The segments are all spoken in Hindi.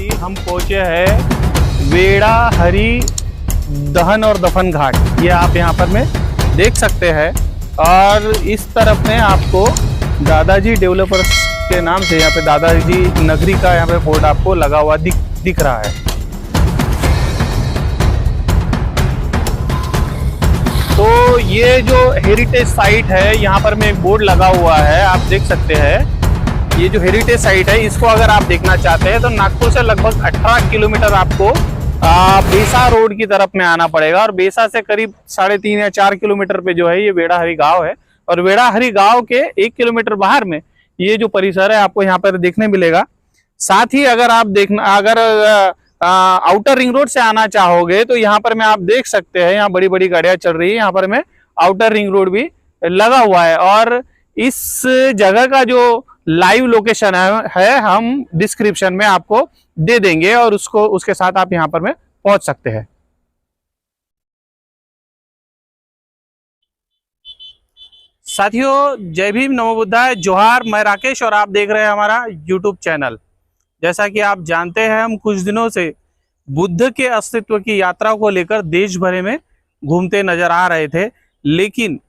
साथी हम पहुंचे हैं वेड़ा हरी दहन और दफन घाट। ये आप यहाँ पर में देख सकते हैं और इस तरफ में आपको दादाजी डेवलपर्स के नाम से यहाँ पे दादाजी नगरी का यहाँ पे बोर्ड आपको लगा हुआ दिख रहा है। तो ये जो हेरिटेज साइट है यहाँ पर में एक बोर्ड लगा हुआ है, आप देख सकते हैं। ये जो हेरिटेज साइट है इसको अगर आप देखना चाहते हैं तो नागपुर से लगभग 18 किलोमीटर आपको बेसा रोड की तरफ में आना पड़ेगा और बेसा से करीब 3.5 या 4 किलोमीटर पे जो है ये वेड़ा हरी गांव है। और वेड़ा हरी गांव के 1 किलोमीटर बाहर में ये जो परिसर है आपको यहाँ पर देखने मिलेगा। साथ ही अगर आप आउटर रिंग रोड से आना चाहोगे तो यहाँ पर में आप देख सकते हैं, यहाँ बड़ी बड़ी गाड़ियां चल रही है। यहाँ पर में आउटर रिंग रोड भी लगा हुआ है और इस जगह का जो लाइव लोकेशन है हम डिस्क्रिप्शन में आपको दे देंगे और उसके साथ आप यहाँ पर में पहुंच सकते हैं। साथियों, जय भीम, नमो बुद्धाय, जोहार। मैं राकेश और आप देख रहे हैं हमारा यूट्यूब चैनल। जैसा कि आप जानते हैं हम कुछ दिनों से बुद्ध के अस्तित्व की यात्रा को लेकर देश भर में घूमते नजर आ रहे थे, लेकिन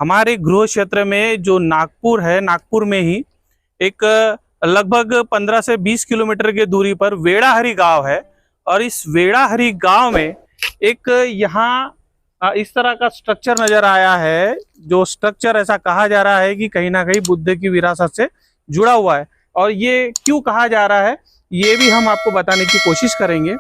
हमारे गृह क्षेत्र में जो नागपुर है, नागपुर में ही एक लगभग 15 से 20 किलोमीटर की दूरी पर वेड़ा हरी गांव है और इस वेड़ा हरी गांव में एक यहाँ इस तरह का स्ट्रक्चर नजर आया है। जो स्ट्रक्चर ऐसा कहा जा रहा है कि कहीं ना कहीं बुद्ध की विरासत से जुड़ा हुआ है और ये क्यों कहा जा रहा है ये भी हम आपको बताने की कोशिश करेंगे।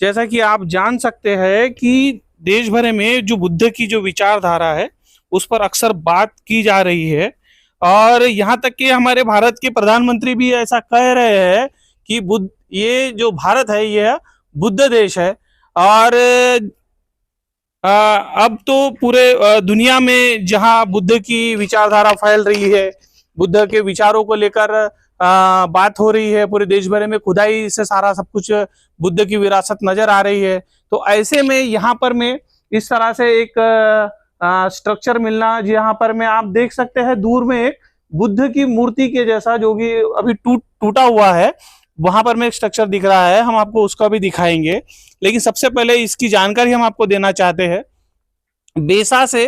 जैसा कि आप जान सकते हैं कि देश भर में जो बुद्ध की जो विचारधारा है उस पर अक्सर बात की जा रही है और यहाँ तक कि हमारे भारत के प्रधानमंत्री भी ऐसा कह रहे हैं कि ये जो भारत है ये बुद्ध देश है। और अब तो पूरे दुनिया में जहाँ बुद्ध की विचारधारा फैल रही है, बुद्ध के विचारों को लेकर बात हो रही है, पूरे देश भर में खुदाई से सारा सब कुछ बुद्ध की विरासत नजर आ रही है। तो ऐसे में यहाँ पर में इस तरह से एक स्ट्रक्चर मिलना, जहाँ पर में आप देख सकते हैं दूर में एक बुद्ध की मूर्ति के जैसा जो कि अभी टूटा हुआ है, वहां पर में एक स्ट्रक्चर दिख रहा है। हम आपको उसका भी दिखाएंगे, लेकिन सबसे पहले इसकी जानकारी हम आपको देना चाहते हैं। बेसा से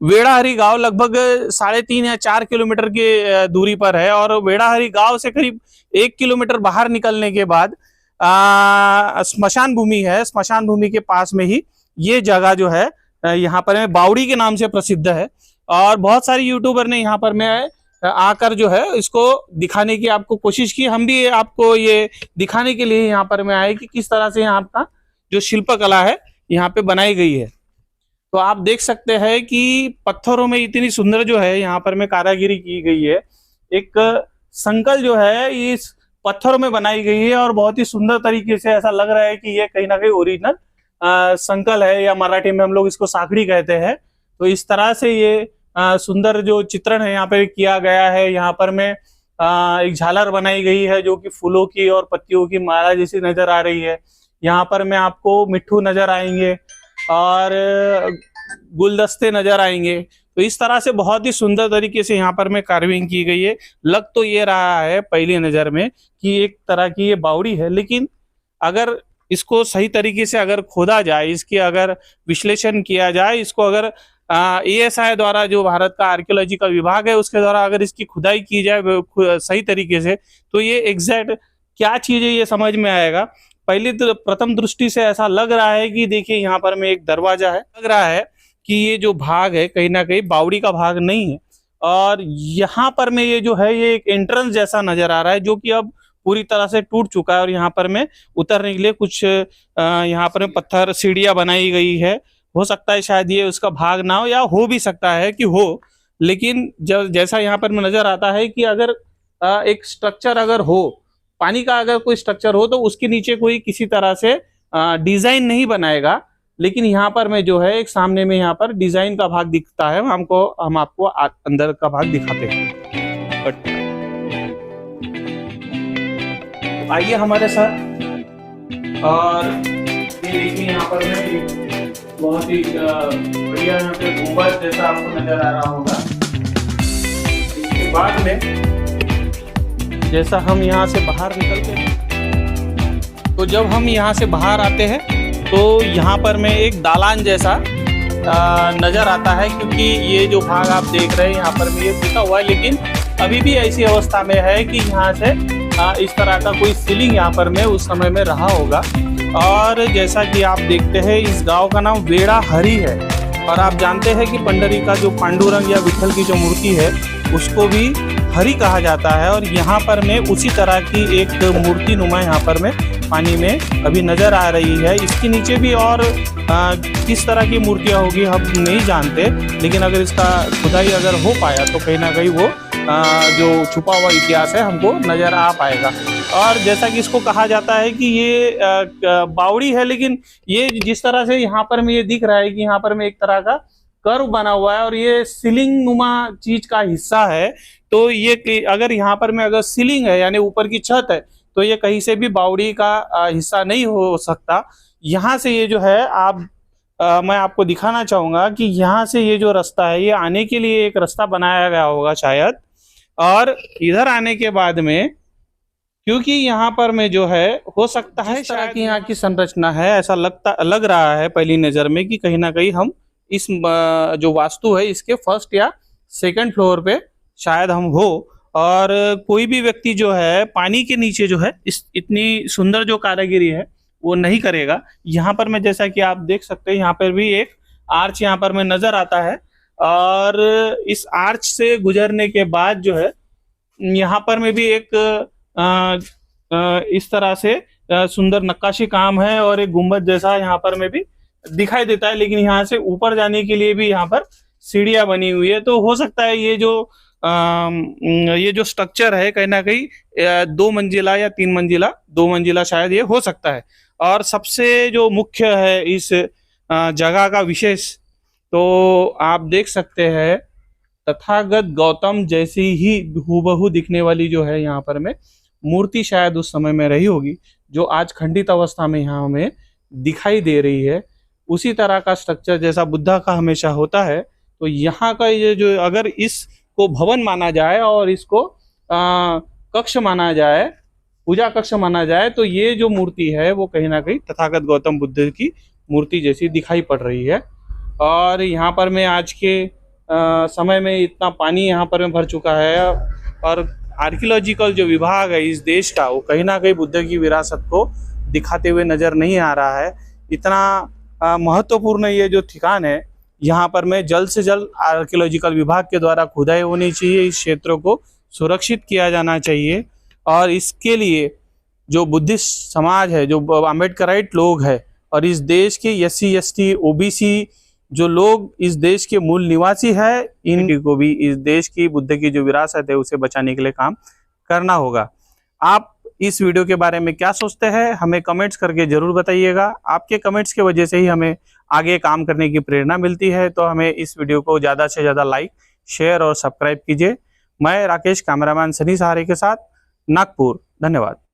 वेड़ा हरी गांव लगभग 3.5 या 4 किलोमीटर की दूरी पर है और वेड़ा हरी गांव से करीब 1 किलोमीटर बाहर निकलने के बाद स्मशान भूमि है। स्मशान भूमि के पास में ही ये जगह जो है यहाँ पर में बावड़ी के नाम से प्रसिद्ध है और बहुत सारे यूट्यूबर ने यहाँ पर में आकर जो है इसको दिखाने की आपको कोशिश की। हम भी आपको ये दिखाने के लिए यहाँ पर में आए कि किस तरह से यहाँ का जो शिल्पकला है यहाँ पे बनाई गई है। तो आप देख सकते हैं कि पत्थरों में इतनी सुंदर जो है यहाँ पर में कारागिरी की गई है। एक संकल जो है इस पत्थरों में बनाई गई है और बहुत ही सुंदर तरीके से ऐसा लग रहा है कि ये कहीं ना कहीं ओरिजिनल संकल है, या मराठी में हम लोग इसको साखड़ी कहते हैं। तो इस तरह से ये सुंदर जो चित्रण है यहाँ पे किया गया है। यहाँ पर में एक झालर बनाई गई है जो कि फूलों की और पत्तियों की माला जैसी नजर आ रही है। यहाँ पर में आपको मिट्ठू नजर आएंगे और गुलदस्ते नजर आएंगे। तो इस तरह से बहुत ही सुंदर तरीके से यहाँ पर में कार्विंग की गई है। लग तो ये रहा है पहली नजर में कि एक तरह की ये बावड़ी है, लेकिन अगर इसको सही तरीके से अगर खोदा जाए, इसकी अगर विश्लेषण किया जाए, इसको अगर ASI द्वारा, जो भारत का आर्कियोलॉजिकल विभाग है, उसके द्वारा अगर इसकी खुदाई की जाए सही तरीके से, तो ये एग्जैक्ट क्या चीज है ये समझ में आएगा। पहली तो प्रथम दृष्टि से ऐसा लग रहा है कि देखिए यहाँ पर में एक दरवाजा है, लग रहा है कि ये जो भाग है कहीं ना कहीं बावड़ी का भाग नहीं है और यहाँ पर में ये जो है ये एक एंट्रेंस जैसा नजर आ रहा है जो कि अब पूरी तरह से टूट चुका है और यहाँ पर में उतरने के लिए कुछ यहाँ पर में पत्थर सीढ़ियां बनाई गई है। हो सकता है शायद ये उसका भाग ना हो, या हो भी सकता है कि हो, लेकिन जब जैसा यहाँ पर नजर आता है कि अगर एक स्ट्रक्चर अगर हो, पानी का अगर कोई स्ट्रक्चर हो, तो उसके नीचे कोई किसी तरह से डिजाइन नहीं बनाएगा। लेकिन यहाँ पर में जो है एक सामने में यहाँ पर डिजाइन का भाग दिखता है। हम आपको अंदर का भाग दिखाते हैं। आइए हमारे साथ। और ये देखिए यहाँ पर में बहुत ही बढ़िया यहाँ पे गुंबद जैसा आपको नजर आ रहा होगा। इसके बाद में जैसा हम यहाँ से बाहर निकलते हैं तो जब हम यहाँ से बाहर आते हैं तो यहाँ पर में एक दालान जैसा नज़र आता है, क्योंकि ये जो भाग आप देख रहे हैं यहाँ पर में ये टूटा हुआ है, लेकिन अभी भी ऐसी अवस्था में है कि यहाँ से इस तरह का कोई सीलिंग यहाँ पर में उस समय में रहा होगा। और जैसा कि आप देखते हैं इस गांव का नाम वेड़ा हरी है, और आप जानते हैं कि पंडरी का जो पांडुरंग या विठल की जो मूर्ति है उसको भी हरी कहा जाता है। और यहाँ पर में उसी तरह की एक मूर्ति नुमा यहाँ पर में पानी में अभी नज़र आ रही है। इसके नीचे भी और किस तरह की मूर्तियाँ होगी हम नहीं जानते, लेकिन अगर इसका खुदाई अगर हो पाया तो कहीं ना कहीं वो जो छुपा हुआ इतिहास है हमको नज़र आ पाएगा। और जैसा कि इसको कहा जाता है कि ये बावड़ी है, लेकिन ये जिस तरह से यहाँ पर में ये दिख रहा है कि यहाँ पर में एक तरह का कर्व बना हुआ है और ये सीलिंग नुमा चीज का हिस्सा है। तो ये अगर यहाँ पर में अगर सीलिंग है यानी ऊपर की छत है तो ये कहीं से भी बावड़ी का हिस्सा नहीं हो सकता। यहाँ से ये जो है मैं आपको दिखाना चाहूँगा कि यहाँ से ये जो रास्ता है ये आने के लिए एक रास्ता बनाया गया होगा शायद। और इधर आने के बाद में क्योंकि यहाँ पर में जो है हो सकता है शायद कि यहाँ की संरचना है ऐसा लग रहा है पहली नज़र में कि कहीं ना कहीं हम इस जो वास्तु है इसके फर्स्ट या सेकंड फ्लोर पे शायद हम हो। और कोई भी व्यक्ति जो है पानी के नीचे जो है इस इतनी सुंदर जो कारीगरी है वो नहीं करेगा। यहाँ पर मैं जैसा कि आप देख सकते हैं यहाँ पर भी एक आर्च यहाँ पर में नजर आता है, और इस आर्च से गुजरने के बाद जो है यहाँ पर में भी एक इस तरह से सुंदर नक्काशी काम है और एक गुंबद जैसा यहाँ पर में भी दिखाई देता है। लेकिन यहाँ से ऊपर जाने के लिए भी यहाँ पर सीढ़ियाँ बनी हुई है। तो हो सकता है ये जो स्ट्रक्चर है कहीं ना कहीं 2 मंजिला या 3 मंजिला 2 मंजिला शायद ये हो सकता है। और सबसे जो मुख्य है इस जगह का विशेष तो आप देख सकते हैं तथागत गौतम जैसी ही हूबहू दिखने वाली जो है यहाँ पर में मूर्ति शायद उस समय में रही होगी, जो आज खंडित अवस्था में यहाँ हमें दिखाई दे रही है। उसी तरह का स्ट्रक्चर जैसा बुद्धा का हमेशा होता है। तो यहाँ का ये जो अगर इसको भवन माना जाए और इसको कक्ष माना जाए, पूजा कक्ष माना जाए, तो ये जो मूर्ति है वो कहीं ना कहीं तथागत गौतम बुद्ध की मूर्ति जैसी दिखाई पड़ रही है। और यहाँ पर में आज के समय में इतना पानी यहाँ पर में भर चुका है और आर्कियोलॉजिकल जो विभाग है इस देश का वो कहीं ना कहीं बुद्ध की विरासत को दिखाते हुए नजर नहीं आ रहा है। इतना महत्वपूर्ण ये जो ठिकान है यहाँ पर में जल्द से जल्द आर्कियोलॉजिकल विभाग के द्वारा खुदाई होनी चाहिए, इस क्षेत्रों को सुरक्षित किया जाना चाहिए। और इसके लिए जो बुद्धिस्ट समाज है, जो अम्बेडकराइट लोग हैं और इस देश के SC ST OBC जो लोग इस देश के मूल निवासी है, इन को भी इस देश की बुद्ध की जो विरासत है उसे बचाने के लिए काम करना होगा। आप इस वीडियो के बारे में क्या सोचते हैं हमें कमेंट्स करके जरूर बताइएगा। आपके कमेंट्स की वजह से ही हमें आगे काम करने की प्रेरणा मिलती है। तो हमें इस वीडियो को ज़्यादा से ज़्यादा लाइक, शेयर और सब्सक्राइब कीजिए। मैं राकेश कैमरामैन सनी सहारे के साथ नागपुर। धन्यवाद।